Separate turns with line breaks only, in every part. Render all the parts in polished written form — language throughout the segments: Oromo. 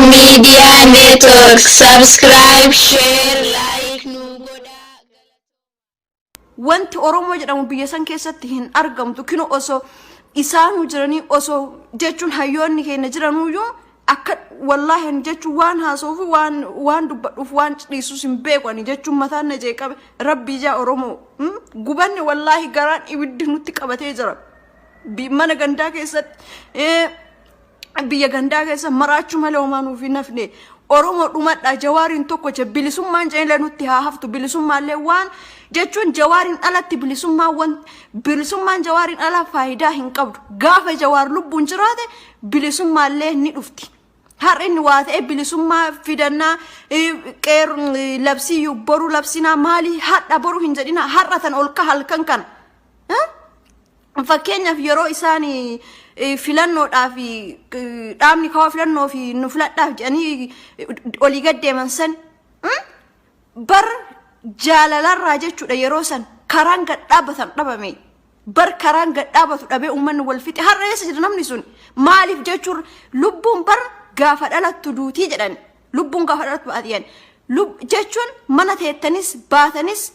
Media Network. Subscribe, share, like, nu godha.
Wanti Oromoo jedhamu biyya san keessatti hin argamtu kinu osoo isaanu jiranii osoo jechuun hayyoonni keenya jiranuyyuu akka wallahi jechuun waan haasoofu waan dubbadhuuf waan dhiisus hin beekani jechuun mataan na jeeqabe rabbii jaa Oromoo gubanni wallahi garaan ibiddi nutti qabatee jira mana gandaa keessatti biyya gandaa keessa maraachuu malee homaanuu fi nafne Oromoo dhumadha Jawaariin tokko bilisummaan jeelee nutti haa haftu bilisummaallee waan jechuun Jawaariin alatti bilisummaan Jawaariin ala faayidaa hin qabdu gaafa Jawaar lubbuun jiraate bilisummaallee ni dhufti har'inni waa ta'e bilisummaa fidannaa labsii boru labsinaa maali hadha boru hin jedhina har'atan ol ka halkan kana fakkeenyaaf yeroo isaanii filannoodhaaf dhaabni kawaa filannoo fi nu filadhaaf jedhanii olii gaddeeman san bar jaalalarraa jechuudha yeroo san karaan gadhaabatan dhabame bar karaan gadhaabatu dhabee uummanni wal fixe har'a eessa jira namni sun maaliif jechuun lubbuun bar gaafa dhalattu duutii jedhan lubbuun gaafa dhalattu baatiyan jechuun mana teettanis baatanis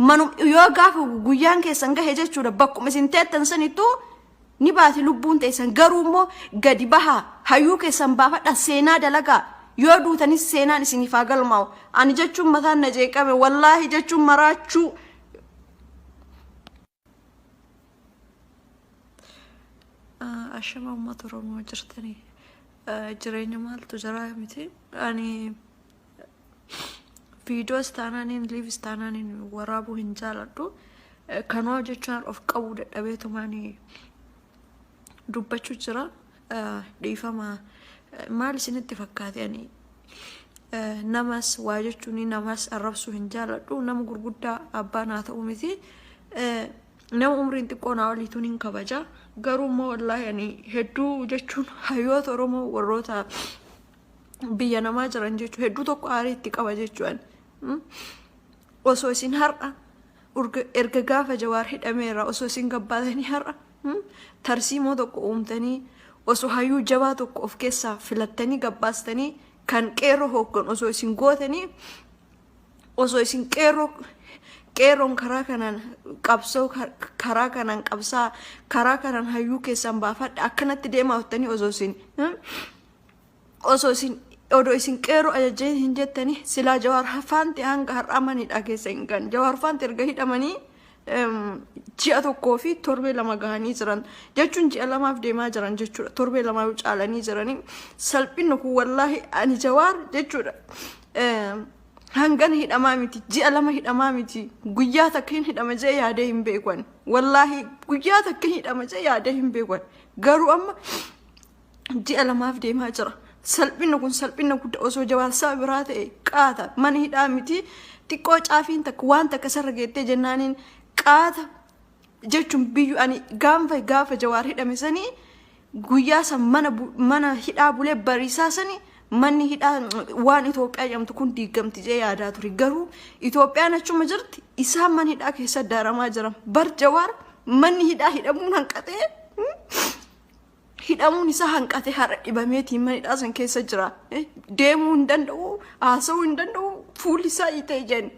manum yoo gaafa guyyaan keessan gahe jechuudha bakkuma isin teettan sanittuu ni baati lubbuun teessan garuu immoo gadi baha hayyuu keessan baafadha seenaa dalagaa yoo duutanis seenaan isiniif haa galmaa'u ani jechuun mataan na jeeqame wallaahi jechuun maraachuu ashama uummata Oromoo jirtanii jireenya maaltu jira miti ani videos taanaaniin liivis taanaaniin waraabuu hin jaaladhu kanoo jechuun of qabuu dadhabeetumaanii dubbachuu jira dhiifama maal isinitti fakkaate ani namas waa jechuun namas arrabsuu hin jaaladhu nama gurguddaa abbaan haa ta'u miti nama umriin xiqqoo naa oliituun hin kabaja garuu immoo wallaahi ani hedduu jechuun hayyoota Oromoo warroota biyya namaa jiran jechuun hedduu tokko aarii itti qaba jechuun osoo isin har'a erga gaafa Jawaar hidhameera osoo isin gabbaatanii har'a tarsiimoo tokko uumtanii osoo hayyuu jabaa tokko of keessaa filattanii gabbaastanii kan qeerroo hoggan osoo isin gootanii osoo isin qeerroon karaa kanaan qabsoo karaa kanaan qabsaa karaa kanaan hayyuu keessan baafadha akkanatti deemaa hottanii osoo isin odoo isin qeerroo ajajjee hin jettanii silaa Jawaar faanti hanga har'amanidha keessa hin gan Jawaar faanti erga hidhamanii ji'a tokkoo fi torbee lama gahanii jiran jechuun ji'a lamaaf deemaa jiran jechuudha torbee lama caalanii jiranii salphinni kun wallaahi ani Jawaar jechuudha hangan hidhamaa miti ji'a lama hidhamaa miti guyyaa takka hin hidhama jee yaadee hin beekwan wallaahi guyyaa takka hidhama jee yaadee hin beekwan garuu amma ji'a lamaaf deemaa jira salphinni kun salphinni guddaa osoo Jawaar saba biraa ta'e qaata mana hidhaa miti xiqqoo caafiin takka waan takka sarra geettee jennaaniin qaata jechuun biyyu ani gaafa Jawaar hidhame sanii guyyaa san mana hidhaa bulee bariisaa sanii manni hidhaa waan Itoophiyaa jedhamtu kun diigamti jee yaadaa ture garuu Itoophiyaan achuma jirti isaan mana hidhaa keessa daaramaa jiran bar Jawaar manni hidhaa hidhamuun hanqatee hidhamuun isaa hanqatee har'a dhibameetiin mana hidhaa san keessa jira deemuu hin danda'u haasa'uu hin danda'u fuulli isaa itee jen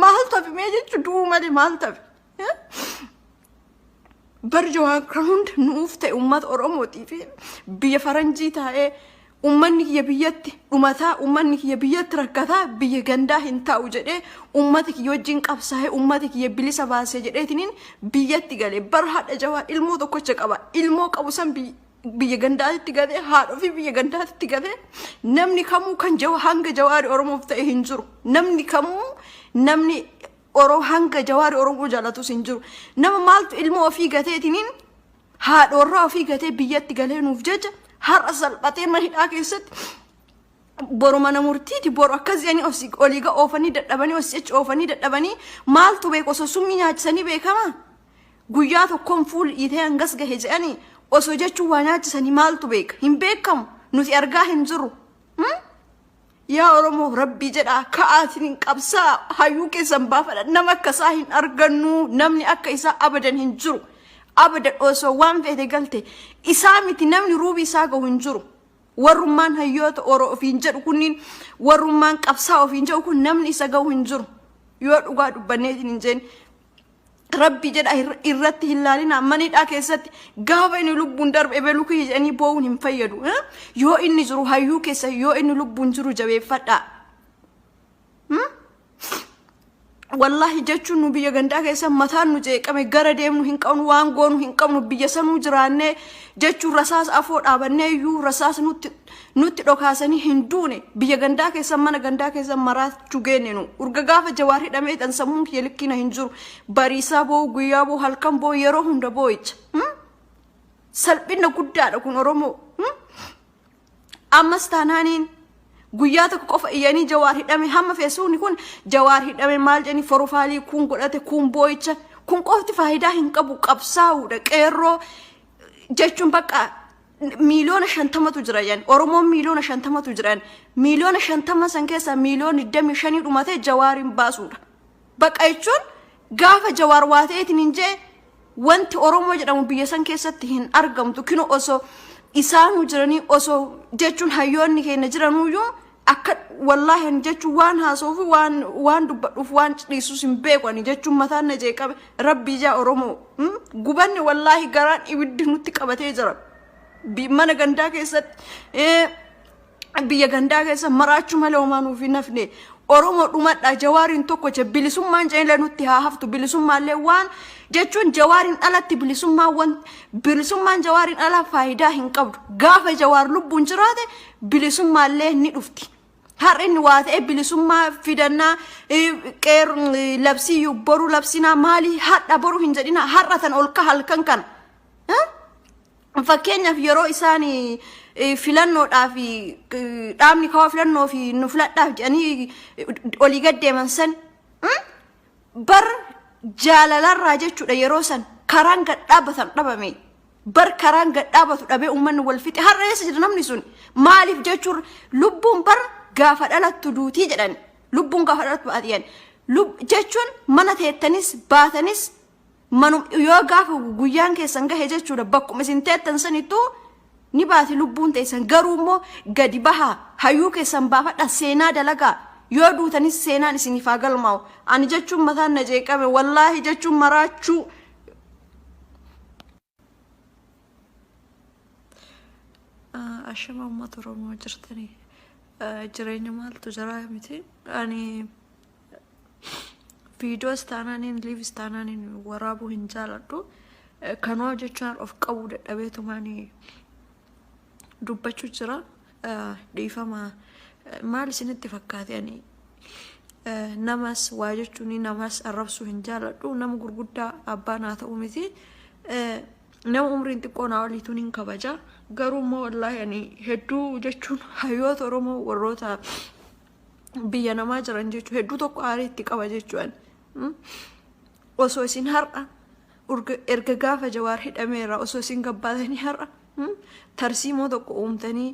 maal tafi mee jechuun du'uu malee maal tafi bar Jawaar hunda nuuf ta'e uummata Oromootii fi biyya faranjii taa'ee ummanni kiyya biyyatti dhumataa ummanni kiyya biyyatti rakkataa biyya gandaa hin taa'u jedhee ummata kiyya wajjin qabsaa'ee ummata kiyya bilisa baasee jedheetiniin biyyatti galee bar haadha Jawaar ilmoo tokkocha qaba ilmoo qabu san biyya gandaatti galee haadha fi biyya gandaatti galee namni kamuu kan hanga Jawaar Oromoof ta'e hin jiru namni kamuu namni hanga Jawaar Oromoo jaalatus hin jiru nama maaltu ilmoo ofii gateetiniin haadhoorraa ofii gatee biyyatti galee nuuf jecha har'a salphatee mana hidhaa keessatti boru mana murtiiti boru akkas jedhanii oliiga oofanii dadhabanii hojjecha oofanii dadhabanii maaltu beeku osoo summii nyaachisanii beekama guyyaa tokkoon fuul dhiitee hangas gahe jedhanii osoo jechuun waa nyaachisanii maaltu beeka hin beekamu nuti argaa hin jiru yaa Oromoo rabbii jedhaa ka'aatiin qabsaa hayyuu keessan baafadha nama akkasaa hin argannu namni akka isaa abadan hin jiru abada osoo waan fedhe galte isaa miti namni ruubi isaa gahu hin jiru warrummaan hayyoota oro ofiin jedhu kunniin warrummaan qabsaa ofiin jedhu kun namni isa ga'u hin jiru yoo dhugaa dubbanneetiin hin jeen rabbi jedha irratti hin laalina manidhaa keessatti gaafa inni lubbuun darbe ebelu kiyya jedhanii boo'uun hin fayyadu yoo inni jiru hayyuu keessa yoo inni lubbuun jiru jabeeffadhaa wallahi jechuun nu biyya gandaa keessa mataan nu jeeqame gara deemnu hin qabnu waan goonu hin qabnu biyya sanuu jiraanne jechuun rasaas afoo dhaabannee iyyuu rasaas nutti dhokaasanii hin duune biyya gandaa keessa mana gandaa keessa maraachuu geenne nu urga gaafa Jawaar hidhamee tan sammuun kiyya likkina hin jiru bariisaa boo guyyaa boo halkan boo yeroo hunda boo'icha salphina guddaadha kun Oromoo ammas taanaaniin guyyaa tokko qofa iyyanii Jawaar hidhame hamma feesuuni kun Jawaar hidhame maal jedhani forofaalii kun godhate kun boo'icha kun qofti faayidaa hin qabu qabsaa'uudha qeerroo jechuun bakka miliyoona 50tu jira yan Oromoon miliyoona 50tu jiran miliyoona 50 san keessa miliyoona 25 dhumate Jawaarin baasuudha bakka jechuun gaafa Jawaar waateetiin hinjee wanti Oromoo jedhamu biyya san keessatti hin argamtu kinu osoo isaanu jiranii osoo jechuun hayyoonni keenya jiranuyyuu akka wallahi jechuun waan haasoofu waan dubbadhuuf waan dhiisuus hin beekani jechuun mataan na jeeqabe rabbii jaa Oromoo gubanni wallahi garaan ibiddi nutti qabatee jira mana gandaa keessatti biyya gandaa keessa maraachuu malee homaanuu fi nafne Oromoo dhumadha Jawaarin tokko bilisummaan jeenlee nutti haa haftu bilisummaallee waan jechuun Jawaarin alatti bilisummaan Jawaarin ala faayidaa hin qabdu gaafa Jawaar lubbuun jiraate bilisummaallee ni dhufti har'inni waa ta'e bilisummaa fidannaa qeer labsii boru labsinaa maali hadha boru hin jedhina har'atan ol ka halkan kana fakkeenyaaf yeroo isaanii filannoodhaaf dhaabni kawaa filannoo fi nu filadhaaf jedhanii olii gaddeeman san bar jaalalarraa jechuudha yeroo san karaan gad dhaabbatan dhabame bar karaan gad dhaabbatu dhabee uummanni wal fixe har'a eessa jira namni sun maaliif jechuun lubbuun bar gaafa dhalattu duutii jedhan lubbuun gaafa dhalattu baatiyan jechuun mana teettanis baatanis manum yoo gaafa guyyaan keessan gahe jechuudha bakkuma isin teettan sanittu ni baati lubbuun teessan garuu immoo gadi baha hayyuu keessan baafadha seenaa dalagaa yoo duutanis seenaan isiniif haa galmaa'u ani jechuun mataan na jeeqame wallaahi jechuun maraachuu ashama uummata Oromoo jirtanii jireenya maaltu jira miti ani videos taanaaniin liivis taanaaniin waraabuu hin jaaladhu kanoo jechuun of qabuu dadhabeetumaanii dubbachuu jira dhiifama maal isinitti fakkaate ani namas waa jechuun namas arrabsuu hin jaaladhu nama gurguddaa abbaan haa ta'u miti nama umriin xiqqoo naa oliituun hin kabaja garuu immoo wallaahi ani hedduu jechuun hayyoota Oromoo warroota biyya namaa jiran jechuun hedduu tokko aarii itti qaba jechuun osoo isin har'a erga gaafa Jawaar hidhameera osoo isin gabbaatanii har'a tarsiimoo tokko uumtanii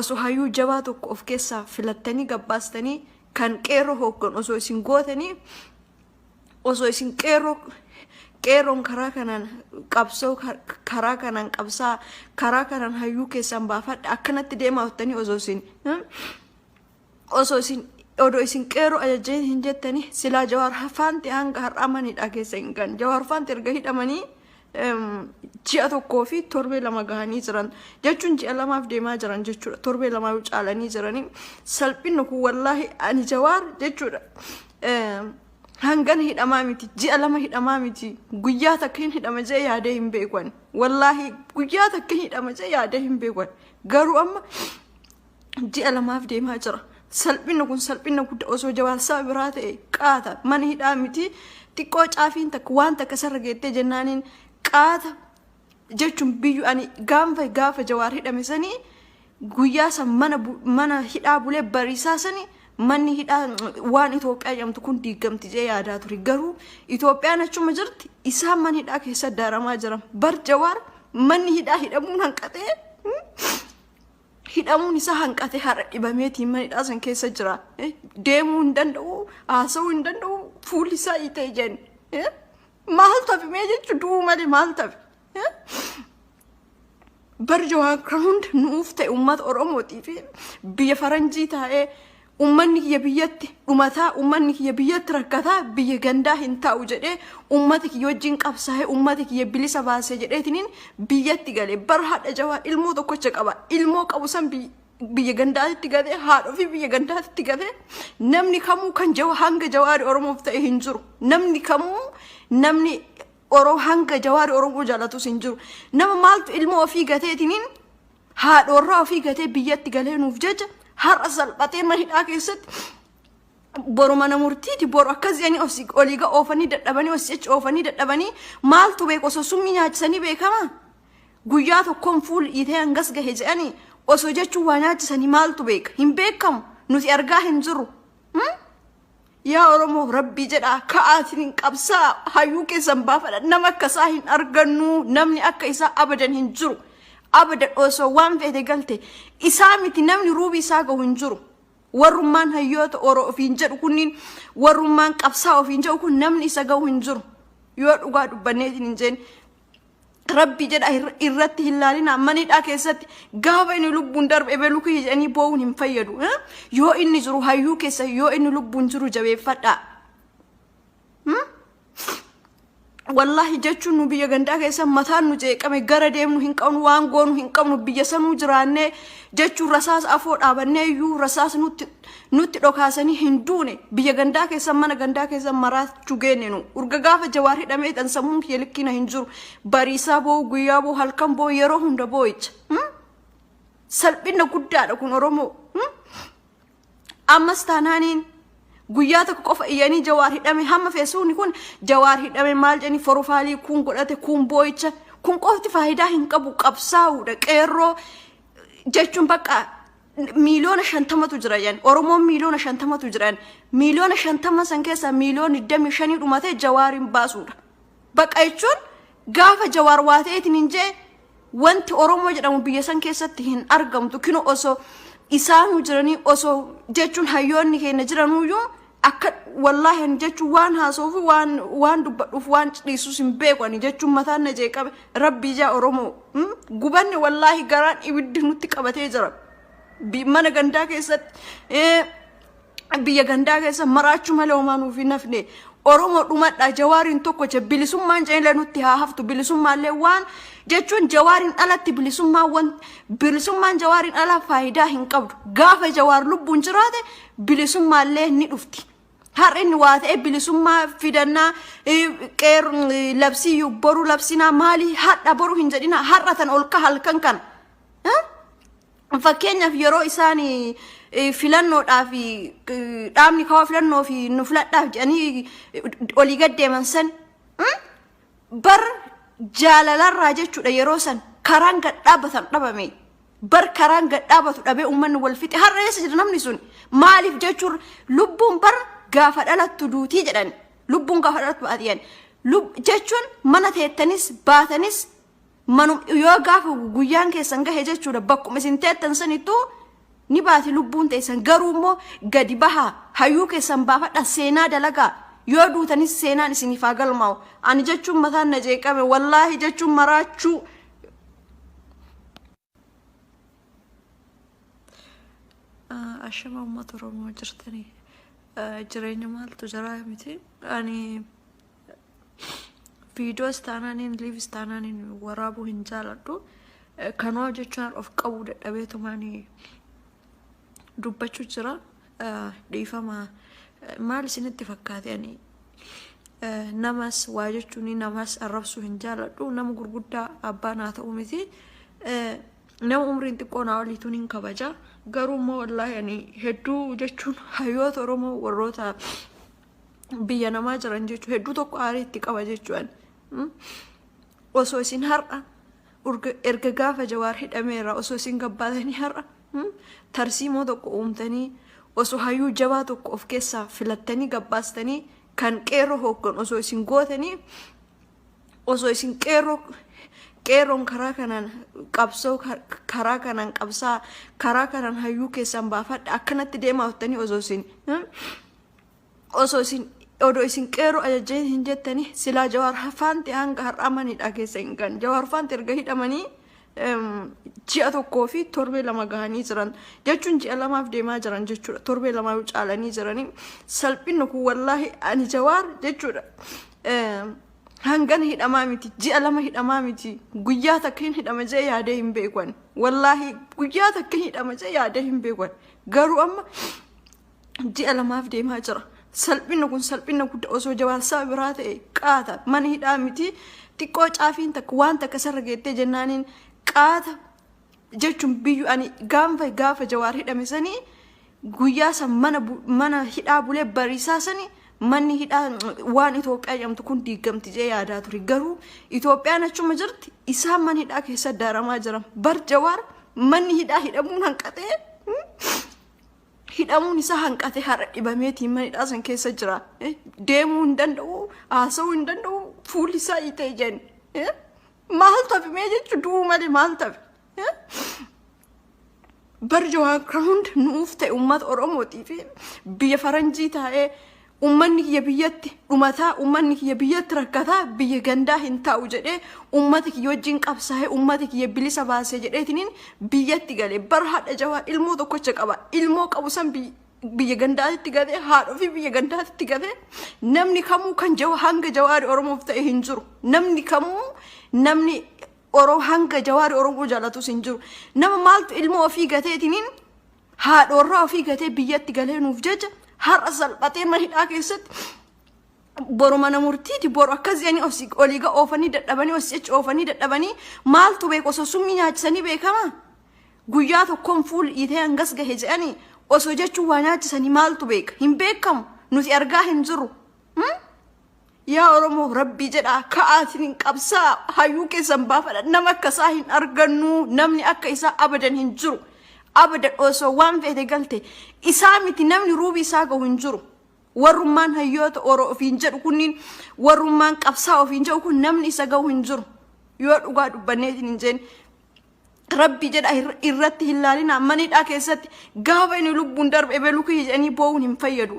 osoo hayyuu jabaa tokko of keessaa filattanii gabbaastanii kan qeerroo hoggan osoo isin gootanii osoo isin qeerroon karaa kanaan qabsoo karaa kanaan qabsaa karaa kanaan hayyuu keessan baafadha akkanatti deemaa hottanii osoo isin odoo isin qeerroo ajajeen hin jettanii silaa Jawaar faanti hanga har'a manidha keessa hin gan Jawaar faanti erga hidhamanii ji'a tokkoo fi torbee lama gahanii jiran jechuun ji'a lamaaf deemaa jiran jechuudha torbee lama caalanii jiranii salphinni kun wallaahi ani Jawaar jechuudha hangan hidhamaa miti ji'a lama hidhamaa miti guyyaa takka hin hidhama jee yaadee hin beekwan wallaahi guyyaa takka hidhama jee yaadee hin beekwan garuu amma ji'a lamaaf deemaa jira salphinni kun salphinna guddaa osoo Jawaar saba biraa ta'e qaata mana hidhaa miti xiqqoo caafiin takka waan takka sarra geettee jennaaniin qaata jechuun biyyu ani gaafa Jawaar hidhame sanii guyyaa san mana hidhaa bulee bariisaa sanii manni hidhaa waan Itoophiyaa jedhamtu kun diigamti jee yaadaa ture garuu Itoophiyaan achuma jirti isaan mana hidhaa keessa daaramaa jiran bar Jawaar manni hidhaa hidhamuun hanqatee hidhamuun isaa hanqatee har'a dhibameetiin mana hidhaa san keessa jira deemuu hin danda'u haasa'uu hin danda'u fuulli isaa itee jenni maal tafe mee jechuun du'uu malee maal tafe برجوا كراوند نوفته أمة أوروموتي في بيفرنجي تاعي أمني يبيت أمتها أمني يبيت ركضها بيجنده هنتا وجده أمتك يوجين قبسها أمتك يبلي سباسة جدتين بيت تقالي برهاد جوا علمو دو كوشك أبا علمو كابوسان بيجنده تقالي هادو في بيجنده تقالي نمني كمو كان جوا هنگ جوار أورومو فتاي هنجرو نمني كمو نمني أورو هنگ جوار أورومو جالاتو سنجرو نم مالت علمو في قتين هاد ورا في قتين بيت تقالي نوفجج har asal batee mahidhaa keessatti boru mana murtiiti boru akkas yani oliiga oofanii dadhabanii osich oofanii dadhabanii maaltu beeku osoo summii nyaachisanii beekama guyyaa tokkoon fuul dhiitee hangas gahe jedhanii osoo jechuun waa nyaachisanii maaltu beeka hin beekamu nuti argaa hin jirru yaa Oromoo rabbii jedhaa ka'aatiin qabsaa hayyuu keessan baafadha nama akkasaa hin argannu namni akka isaa abadan hin jiru أبدا أوسو وان في تقلته إسامي تنامني روبي ساقو هنجرو ورمان هيوت أورو فينجر كونين ورمان قبساو فينجر كون نامني ساقو هنجرو يوت وقاد بنيتي نجين ربي جد إرته اللالينا منيت أكيست قابا إنو لبون درب إبلوكي يجاني بوون هنفيدو يو إني جرو هايو كيسا يو إنو لبون جرو جوي فتا والله جاتشو نبي جندا كيسا مثال نجيك أمي جرديم نهين كون وانغون نهين كون نبي جسنو جرانة جاتشو رساس أفور أبني يو رساس نوت ركاسني هندوني بيا جندا كيسا منا جندا كيسا مرات تجينينو ورجعافة جواري دميت أن سمون يلكينا هنجور باريسا بو غيا بو هالكم بو يروهم دبويت سلبنا قدّا لكون أرومو أما استانانين guyyaata qofa iyani Jawar hidhame hamma feesuuni kun Jawar hidhame maal jeni forofaalii kun godhate kun booyicha kun qofti faayidaa hin qabu qabsaa'uudha qeerroo jechuun bakka miliyoona 50tu jira yan Oromoon miliyoona 50tu jiran miliyoona 50 san keessa miliyoona 25 dhumate Jawarin baasuudha bakka jechuun gaafa Jawar waateetiin injee wanti Oromoo jedhamu biyya san keessatti hin argamtu kino osoo isaanu jiranii osoo jechuun hayyoonni keenya jiranuyyuu akka wallahi an jechuun waan haasoofi waan dubbadhuuf waan dhiisus hin beekani jechuun mataan na jeeqabe rabbii jaa Oromoo gubanne wallahi garaan ibiddi nutti qabatee jira mana gandaa keessatti biyya gandaa keessa maraachuu malee homaanuuf hin nafne Oromoo dhumadha Jawarin tokko je bilisummaan jeela nutti haa haftu bilisummaallee waan jechuun Jawarin alatti bilisummaan Jawarin ala faayidaa hin qabdu gaafa Jawar lubbuun jiraate bilisummaallee ni dhufti har'in waa ta'e bilisummaa fidannaa qeer labsii boru labsinaa maali hadha boru hin jedhina har'atan ol ka halkan kan fakkeenyaaf yeroo isaanii filannoodhaaf dhaabni kawaa filannoo fi nu filadhaaf jedhanii olii gaddeeman san bar jaalalarraa jechuudha yeroo san karaan gad dhaabbatan dhabame bar karaan gad dhaabbatu dhabee uummanni wal fixe har'a eessa jira namni sun maaliif jechuun lubbuun bar gaafa dhalattu duutii jedhan lubbuun gaafa dhalattu baatiyan jechuun mana teettanis baatanis manum yoo gaafa guyyaan keessan gahe jechuudha bakkuma isin teettan sanittu ni baati lubbuun teessan garuu immoo gadi baha hayyuu keessan baafadha seenaa dalagaa yoo duutanis seenaan isiniif haa galmaa'u ani jechuun mataan na jeeqame wallaahi jechuun maraachuu ashama uummata Oromoo jirtanii jireenya maaltu jiraa miti ani videos taananiin lives taananiin waraabuu hin jaaladhu kanoo jechuun of qabuu dadhabeetumaanii dubbachuu jira dhiifama maal isinitti fakkaate ani namas waa jechuun namas arrabsuu hin jaaladhu nama gurguddaa abbaan haa ta'u miti nama umriin xiqqoo naa oliituun hin kabaja garuu immoo wallaahi ani hedduu jechuun hayyoota Oromoo warroota biyya namaa jiran jechuun hedduu tokko aarii itti qaba jechuun osoo isin har'a erga gaafa Jawar hidhameera osoo isin gabbaatanii har'a tarsiimoo tokko uumtanii osoo hayyuu jabaa tokko of keessaa filattanii gabbaastanii kan qeerroo hoggan osoo isin gootanii osoo isin qeerroon karaa kanaan qabsoo karaa kanaan qabsaa karaa kanaan hayyuu keessan baafadha akkanatti deemaa ottanii osoo isin qeerroo ajajjee hin jettanii silaa Jawar faanti hanga har'amanidha keessa hin gan Jawar faanti erga hidhamanii ji'a tokkoo fi torbee lama gahanii jiran jechuun ji'a lamaaf deemaa jiran jechuudha torbee lama caalanii jiranii salphinni kun wallaahi ani Jawaar jechuudha hangan hidhamaa miti ji'a lama hidhamaa miti guyyaa takka hin hidhama jee yaadee hin beekwan wallaahi guyyaa takka hidhama jee yaadee hin beekwan garuu amma ji'a lamaaf deemaa jira salphinni kun salphinni guddaa osoo Jawaar saba biraa ta'e qaata mana hidhaa miti xiqqoo caafiin takka waan takka sarra geettee jennaaniin qaata jechuun biyyu ani gaafa Jawaar hidhame sanii guyyaa san mana hidhaa bulee bariisaa sanii manni hidhaa waan Itoophiyaa jedhamtu kun diigamti jee yaadaa ture garuu Itoophiyaan achuma jirti isaan mana hidhaa keessa daaramaa jiran bar Jawaar manni hidhaa hidhamuun hanqatee hidhamuun isaa hanqatee har'a dhibameetiin mana hidhaa san keessa jira deemuu hin danda'u haasa'uu hin danda'u fuulli isaa hiitee jenni maal tafi mee jechuun du'uu malee maal tafi bar Jawaar kan hunda nuuf ta'e uummata Oromootii fi biyya faranjii taa'ee ummanni kiyya biyyatti dhumataa ummanni kiyya biyyatti rakkataa biyya gandaa hin taa'u jedhee ummati kiyya wajjin qabsaa'ee ummati kiyya bilisa baasee jedheetiniin biyyatti galee bar haadha Jawaar ilmoo tokkocha qaba ilmoo qabu san biyya gandaatti galee haadha fi biyya gandaatti galee namni kamuu kan hanga Jawaar Oromoof ta'e hin jiru namni kamuu namni hanga Jawaar Oromoo jaalatus hin jiru nama maaltu ilmoo ofii gateetiniin haadhoorraa ofii gatee biyyatti galee nuuf jecha har'a salphatee mana hidhaa keessatti boru mana murtiiti boru akkasii oliiga oofanii dadhabanii hojjecha oofanii dadhabanii maaltu beeku osoo summii nyaachisanii beekama guyyaa tokkoon fuul dhiitee hangas gahe jedhanii osoo jechuun waa nyaachisanii maaltu beeka hin beekamu nuti argaa hin jiru yaa Oromoo rabbii jedhaa ka'aatiin hin qabsaa hayyuu keessan baafadha nama akkasaa hin argannu namni akka isaa abadan hin jiru abadan osoo waan feete galte isaa miti namni ruubi isaa gahu hin jiru warrummaan hayyoota Oromoo ofiin jedhu kunniin warrummaan qabsaa ofiin jedhu kun namni isa gahu hin jiru yoo dhugaa dubbanneetiin hin jeen rabbi jedha irratti hin laalina mana hidhaa keessatti gaafa inni lubbuun darbe beeluu kiyya jedhanii boo'uun hin fayyadu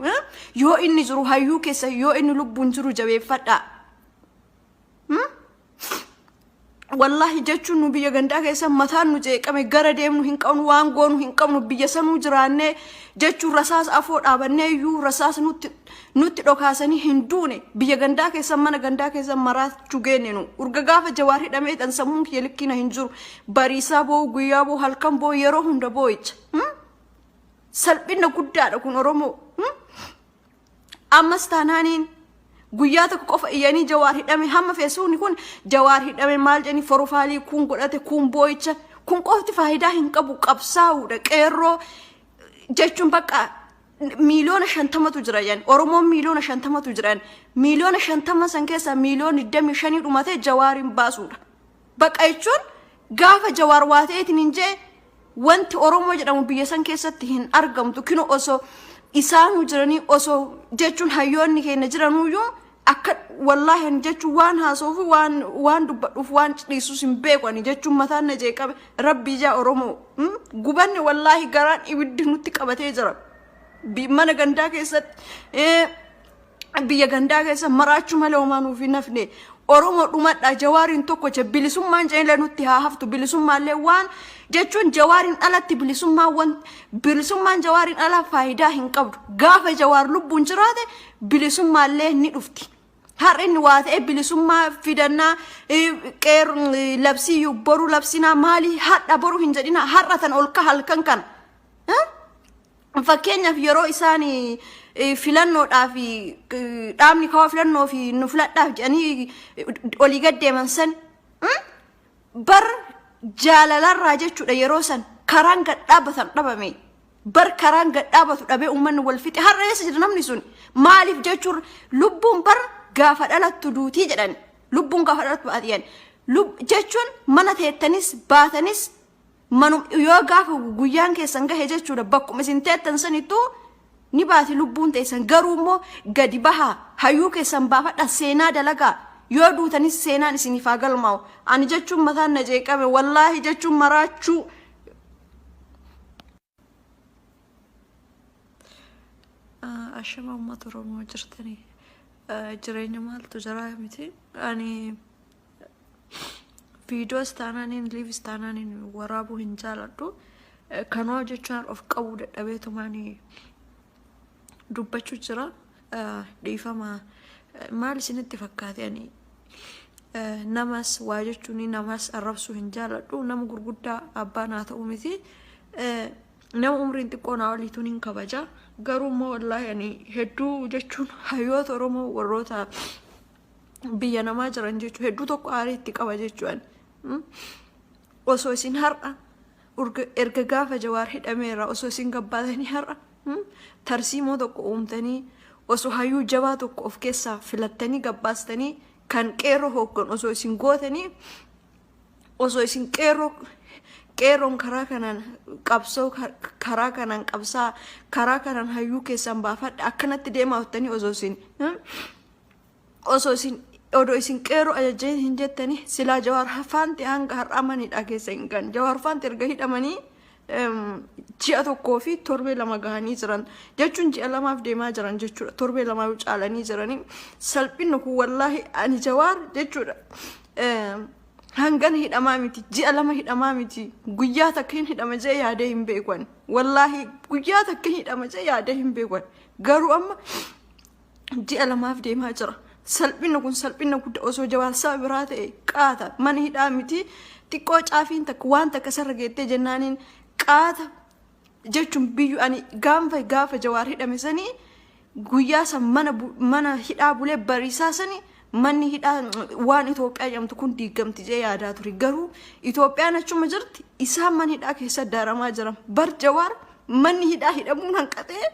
yoo inni jiru hayyuu keessa yoo inni lubbuun jiru jabeeffadhaa wallahi jechuun nu biyya gandaa keessa mataan nu jeeqame gara deemnu hin qabnu waan goonu hin qabnu biyya sanuu jiraannee jechuun rasaas afoo dhaabannee iyyuu rasaas nutti dhokaasanii hin duune biyya gandaa keessa mana gandaa keessa maraachuu geenne nu urga gaafa Jawaar hidhamee dhan sammuun kiyya likkina hin jiru bariisaa boo'u guyyaa boo'u halkan boo'u yeroo hunda boo'icha salphina guddaadha kun Oromoo ammas taanaaniin guyyaa tokko qofa iyyanii Jawaar hidhame hamma feesuuni kun Jawaar hidhame maal jedhanii forofaalii kun godhate kun boo'icha kun qofti faayidaa hin qabu qabsaa'uudha qeerroo jechuun bakka miliyoona 50tu jira yan Oromoon miliyoona 50tu jiran miliyoona 50 san keessa miliyoona 25 dhumate Jawaarin baasuudha bakka jechuun gaafa Jawaar waateetiin hinjee wanti Oromoo jedhamu biyya san keessatti hin argamtu kino osoo isaanu jiranii osoo jechuun hayyoonni keenya jiranuyyuu akka wallahi jechuun waan haasoofu waan dubbadhuuf waan dhiisus hin beekani jechuun mataan na jeeqabe rabbi jaa Oromoo gubanni wallahi garaan ibiddi nutti qabatee jira mana gandaa keessatti biyya gandaa keessa maraachuu malee homaanuuf hin hafne Oromoo dhumadhaa Jawaarin tokko bilisummaan jeenlee nutti haa haftu bilisummaallee waan jechuun Jawaarin alatti bilisummaan Jawaarin ala faayidaa hin qabdu gaafa Jawaar lubbuun jiraate bilisummaallee ni dhufti har'a inni waa ta'e bilisummaa fidannaa qeer labsii boru labsinaa maali hadha boru hin jedhina har'a tan ol ka halkan kana fakkeenyaaf yeroo isaan filannoodhaaf dhaabni kawaa filannoo fi nu filadhaaf jedhanii olii gaddeeman san bar jaalalarraa jechuudha yeroo san karaan gadhaabatan dhabame bar karaan gadhaabatu dhabee uummanni wal fixe har'a eessa jira namni sun maaliif jechuun lubbuun bar gaafa dhalattu duutii jedhan lubbuun gaafa dhalattu baatiyan jechuun mana teettanis baatanis manum yoo gaafa guyyaan keessan gahe jechuudha bakkuma isin teettan sanittuu ni baati lubbuun teessan garuu immoo gadi bahaa hayyuu keessan baafadha seenaa dalagaa yoo duutanis seenaan isiniif haa galmaa'u ani jechuun mataan na jeeqame wallaahi jechuun maraachuu ashama uummata Oromoo jirtanii jireenya maaltu jiraa miti ani videos taananiin lives taananiin waraabuu hin jaaladhu kanoo jechuun of qabuu dadhabeetumaanii dubbachuu jira dhiifama maal isinitti fakkaate ani namas waa jechuun namas arrabsuu hin jaaladhu nama gurguddaa abbaan haa ta'u miti nama umriin xiqqoo naa oliituun hin kabaja garuu immoo wallaahi ani hedduu jechuun hayyoota Oromoo warroota biyya namaa jiran jechuun hedduu tokko aariitti qaba jechuun osoo isin har'a erga gaafa Jawaar hidhameera osoo isin gabbaatanii har'a tarsiimoo tokko uumtanii osoo hayyuu jabaa tokko of keessaa filattanii gabbaastanii kan qeerroo hoggan osoo isin gootanii osoo isin qeerroon karaa kanaan qabsoo karaa kanaan qabsaa karaa kanaan hayyuu keessan baafadha akkanatti deemaa ottanii osoo isin qeerroo ajajjee hin jettanii silaa Jawaar faanti hanga har'amanidha keessa hin gan Jawaar faanti erga hidhamanii ji'a tokkoo fi torbee lama gahanii jiran jechuun ji'a lamaaf deemaa jiran jechuudha torbee lama caalanii jiranii salphinni kun wallaahi ani Jawaar jechuudha hangan hidhamaa miti ji'a lama hidhamaa miti guyyaa takka hin hidhama jee yaadee hin beekwan wallaahi guyyaa takka hidhama jee yaadee hin beekwan garuu amma ji'a lamaaf deemaa jira salphinni kun salphinni guddaa osoo Jawaar saba biraa ta'e qaata mana hidhaa miti xiqqoo caafiin takka waan takka sarra geettee jennaaniin qaata jechuun biyyu ani gaafa Jawaar hidhame sanii guyyaa san mana hidhaa bulee bariisaa sanii manni hidhaa waan Itoophiyaa jedhamtu kun diigamti jee yaadaa ture garuu Itoophiyaan achuma jirti isaan mana hidhaa keessa daaramaa jiran bar Jawaar manni hidhaa hidhamuun hanqatee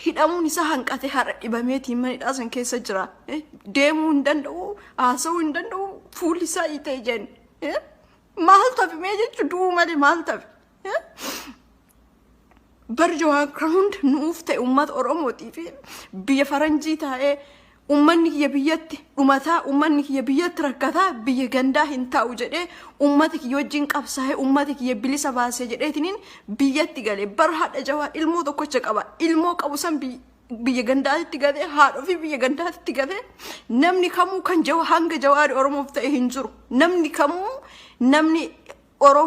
hidhamuun isaa hanqatee har'a dhibameetiin mana hidhaa san keessa jira deemuu hin danda'u haasa'uu hin danda'u fuulli isaa itee jenni maal tafi mee jechuun du'uu malee maal tafi bar Jawaar hunda nuuf ta'e uummata Oromootii fi biyya faranjii taa'ee ummanni kiyya biyyatti dhumataa ummanni kiyya biyyatti rakkataa biyya gandaa hin taa'u jedhee ummata kiyya wajjin qabsaa'ee ummata kiyya bilisa baasee jedheetiniin biyyatti galee bar haadha Jawaar ilmoo tokkocha qaba ilmoo qabu san biyya gandaatti gadee haadha fi biyya gandaatti gadee namni kamuu kan hanga Jawaar Oromoof ta'e hin jiru namni kamuu namni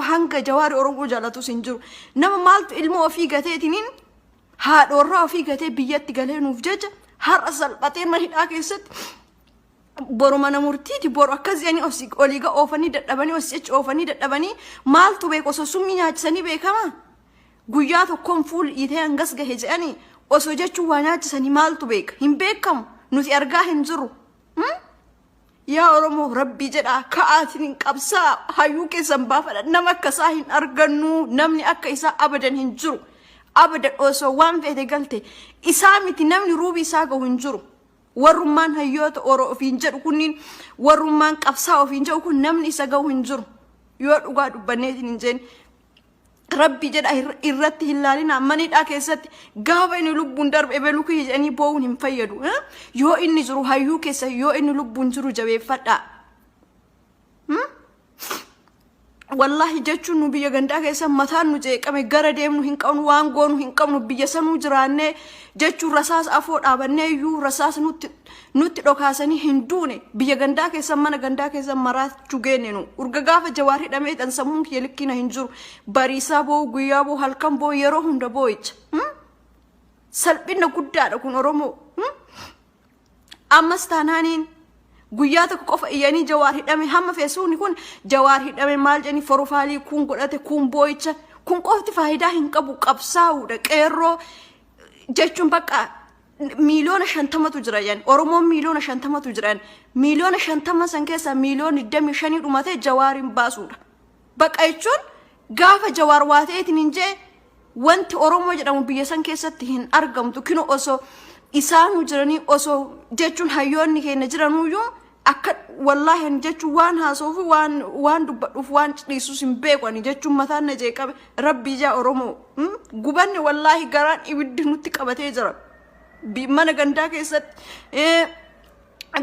hanga Jawaar Oromoo jaalatus hin jiru nama maaltu ilmoo ofii gateetiniin haadhoorraa ofii gatee biyyatti galee nuuf jecha har'a salphatee mana hidhaa keessatti boru mana murtiiti boru akkasii oliiga oofanii dadhabanii hojjecha oofanii dadhabanii maaltu beeku osoo summii nyaachisanii beekama guyyaa tokkoon fuul dhiitee hangas gahe jedhanii osoo jechuun waa nyaachisanii maaltu beeka hin beekamu nuti argaa hin jiru yaa Oromoo rabbii jedhaa ka'aatiin hin qabsaa hayyuu keessan baafadha nama akkasaa hin argannu namni akka isaa abadan hin jiru abada osoo waan feete galte isaa miti namni ruubi isaa gahu hin jiru warrummaan hayyoota Oromoo ofiin jedhu kunniin warrummaan qabsaa ofiin jedhu kun namni isa gahu hin jiru yoo dhugaa dubbanneetiin hin jeen rabbi jedha irratti hin laalina mana hidhaa keessatti gaafa inni lubbuun darbe ebeluu jedhanii boo'uun hin fayyadu yoo inni jiru hayyuu keessa yoo inni lubbuun jiru jabeeffadhaa wallahi jechuun nu biyya gandaa keessa mataan nu jeeqame gara deemnu hin qabnu waan goonu hin qabnu biyya sanuu jiraannee jechuun rasaas afoo dhaabannee iyyuu rasaas nutti dhokaasanii hin duune biyya gandaa keessa mana gandaa keessa maraachuu geenne nu urga gaafa Jawaar hidhamee dhan sammuun kiyya likkina hin jiru bariisaa boo'u guyyaa boo'u halkan boo'u yeroo hunda boo'icha salphina guddaadha kun Oromoo ammas taanaaniin guyyaa tokko qofa iyyanii Jawaar hidhame hamma feesuuni kun Jawaar hidhame maal jedhanii forofaalii kun godhate kun boo'icha kun qofti faayidaa hin qabu qabsaa'uudha qeerroo jechuun bakka miliyoona 50tu jira yan Oromoon miliyoona 50tu jiran miliyoona 50 san keessa miliyoona 25 dhumate Jawaarin baasuudha bakka jechuun gaafa Jawaar waateetiin hin jee wanti Oromoo jedhamu biyya san keessatti hin argamtu kino osoo isaanu jiranii osoo jechuun hayyoonni keenya jiranuyyuu akka wallahi jechuun waan haasoofi waan dubbadhuuf waan dhiisus hin beekani jechuun mataan na jeeqabe rabbii jaa Oromoo gubanni wallahi garaan ibiddi nutti qabatee jira mana gandaa keessatti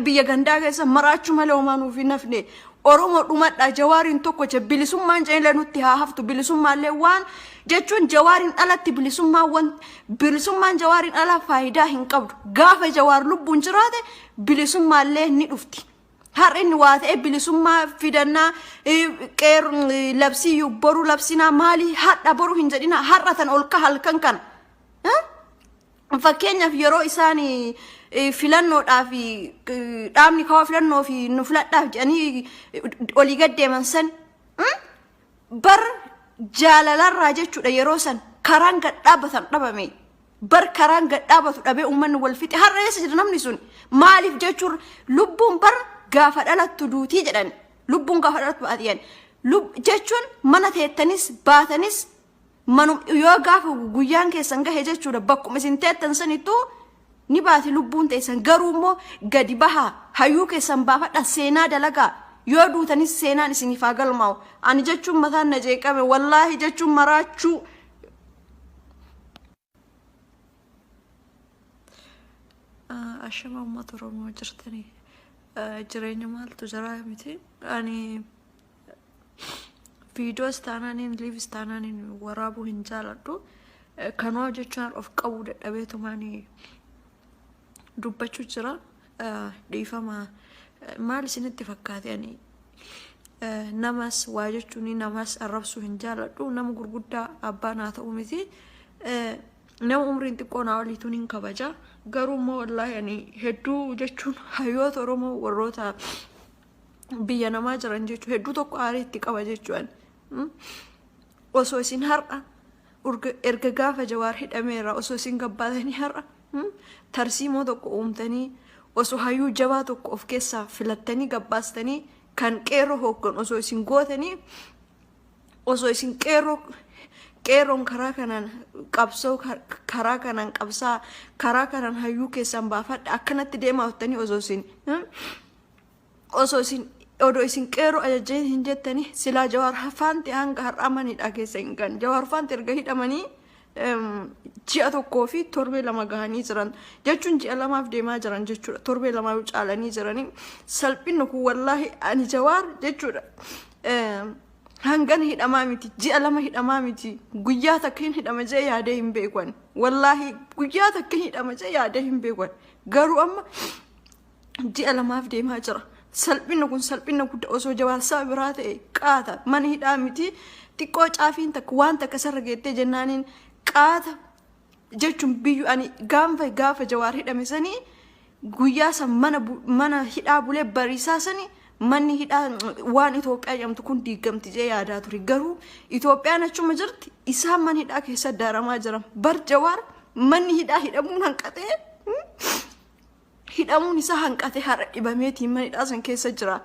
biyya gandaa keessa maraachuu malee homaanuuf hin nafne Oromoo dhumadha Jawaarin tokko je bilisummaan jeelee nutti haa haftu bilisummaallee waan jechuun Jawaarin alatti bilisummaan Jawaarin ala faayidaa hin qabdu gaafa Jawaar lubbuun jiraate bilisummaallee ni dhufti har'inni waa ta'e bilisummaa fidannaa qeer labsii boru labsinaa maali hadha boru hin jedhina har'atan ol ka halkan kana fakkeenyaaf yeroo isaan filannoodhaaf dhaabni kawaa filannoo fi nu filadhaaf jedhanii olii gaddeeman san bar jaalalarraa jechuudha yeroo san karaan gad dhaabbatan dhabame bar karaan gad dhaabbatu dhabee uummanni wal fixe har'a eessa jira namni sun maaliif jechuun lubbuun bar gaafa dhalattu duutii jedhan lubbuun gaafa dhalattu baatiyan jechuun mana teettanis baatanis manum yoo gaafa guyyaan keessan gahe jechuudha bakkuma isin teettan sanittuu ni baati lubbuun teessan garuu immoo gadi bahaa hayyuu keessan baafadha seenaa dalagaa yoo duutanis seenaan isiniif haa galmaa'u ani jechuun mataan na jeeqame wallaahi jechuun maraachuu ashama uummata Oromoo jirtanii jireenya maaltu jira miti ani videos taananiin lives taananiin waraabuu hin jaaladhu kanoo jechuun of qabuu dadhabeetumaanii dubbachuu jira dhiifama maal isinitti fakkaate ani namas waa jechuun namas arrabsuu hin jaaladhu nama gurguddaa abbaan haa ta'u miti nama umriin xiqqoo naa oliituun hin kabaja garuu immoo wallaahi ani hedduu jechuun hayyoota Oromoo warroota biyya namaa jiran jechuun hedduu tokko aarii itti qaba jechuun osoo isin har'a erga gaafa Jawaar hidhameera osoo isin gabbaatanii har'a tarsiimoo tokko uumtanii osoo hayyuu jabaa tokko of keessaa filattanii gabbaastanii kan qeerroo hoggan osoo isin gootanii osoo isin qeerroon karaa kanaan qabsoo karaa kanaan qabsaa karaa kanaan hayyuu keessan baafadha akkanatti deemaa ottanii osoo isin odoo isin qeerroo ajajjeen hin jettanii silaa Jawaar faanti hanga har'amanidha keessa hin gan Jawaar faanti erga hidhamanii ji'a tokkoo fi torbee lama gahanii jiran jechuun ji'a lamaaf deemaa jiran jechuudha torbee lama caalanii jiranii salphinni kun wallaahi ani Jawaar jechuudha hangan hidhamaa miti ji'a lama hidhamaa miti guyyaa takka hin hidhama jee yaadee hin beekwan wallaahi guyyaa takka hin hidhama jee yaadee hin beekwan garuu amma ji'a lamaaf deemaa jira salphinni kun salphinni guddaa osoo Jawaar saba biraa ta'e qaata mana hidhaa miti xiqqoo caafiin takka waan takka sarra geettee jennaaniin qaata jechuun biyyu ani gaafa Jawaar hidhame sanii guyyaa san mana hidhaa bulee bariisaa sanii manni hidhaa waan Itoophiyaa jedhamtu kun diigamti jee yaadaa ture garuu Itoophiyaan achuma jirti isaan mana hidhaa keessa daaramaa jiran bar Jawaar manni hidhaa hidhamuun hanqatee hidhamuun isaa hanqatee har'a dhibameetiin mana hidhaa san keessa jira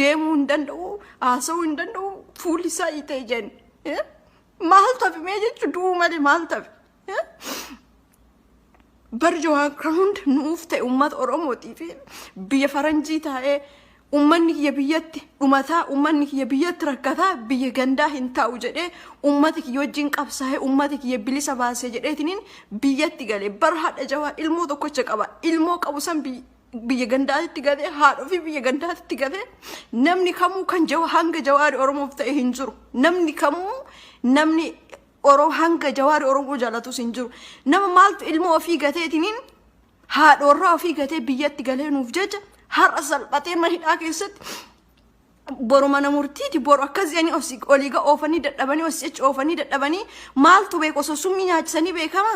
deemuu hin danda'u haasa'uu hin danda'u fuulli isaa itee jen maal tafi mee jechuun du'uu malee maal tafi bar Jawaar kan hunda nuuf ta'e uummata Oromootii fi biyya faranjii taa'ee ummanni kiyya biyyatti dhumataa ummanni kiyya biyyatti rakkataa biyya gandaa hin taa'u jedhee ummata kiyya wajjin qabsaa'ee ummata kiyya bilisa baasee jedheetiniin biyyatti galee bar haadha Jawaar ilmoo tokkocha qaba ilmoo qabu san biyya gandaatti galee haadha fi biyya gandaatti galee namni kamuu kan hanga Jawaar Oromoof ta'e hin jiru namni kamuu namni hanga Jawaar Oromoo jaalatus hin jiru nama maaltu ilmoo ofii gateetiniin haadhoorraa ofii gatee biyyatti galee nuuf jecha har'a salphatee mana hidhaa keessatti boru mana murtiiti boru akkasii oliiga oofanii dadhabanii osii oofanii dadhabanii maaltu beeku osoo summii nyaachisanii beekama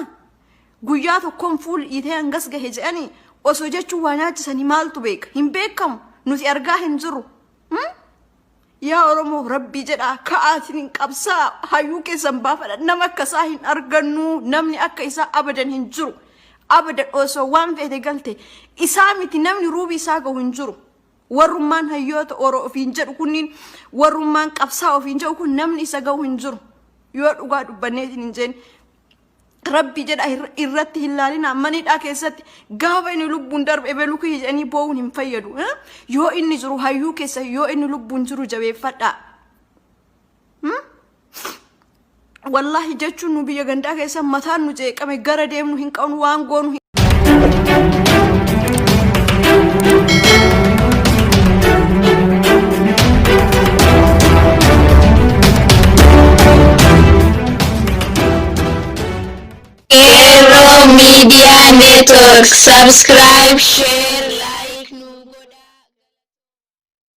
guyyaa tokkoon fuul itee hangas gahe jedhanii osoo jechuun waa nyaachisanii maaltu beeka hin beekamu nuti argaa hin jiru yaa Oromoo rabbii jedhaa ka'aatiin qabsaa hayyuu keessan baafadha nama akkasaa hin argannu namni akka isaa abadan hin jiru abada osoo waan fedhe galte isaa miti namni ruubi isaa gahu hin jiru warrummaan hayyoota Oromoo ofiin jedhu kunniin warrummaan qabsaa ofiin jedhu kun namni isa gahu hin jiru yoo dhugaa dubbanneetiin hin jeen rabbi jedha irratti hin laalina manidhaa keessatti gaafa inni lubbuun darbe ebeluu kiyya jedhanii boo'uun hin fayyadu yoo inni jiru hayyuu keessa yoo inni lubbuun jiru jabeeffadhaa wallahi jechuun nu biyya gandaa keessa mataan nu jeeqame gara deemnu hin qabnu waan goonu
Media Network, subscribe, share.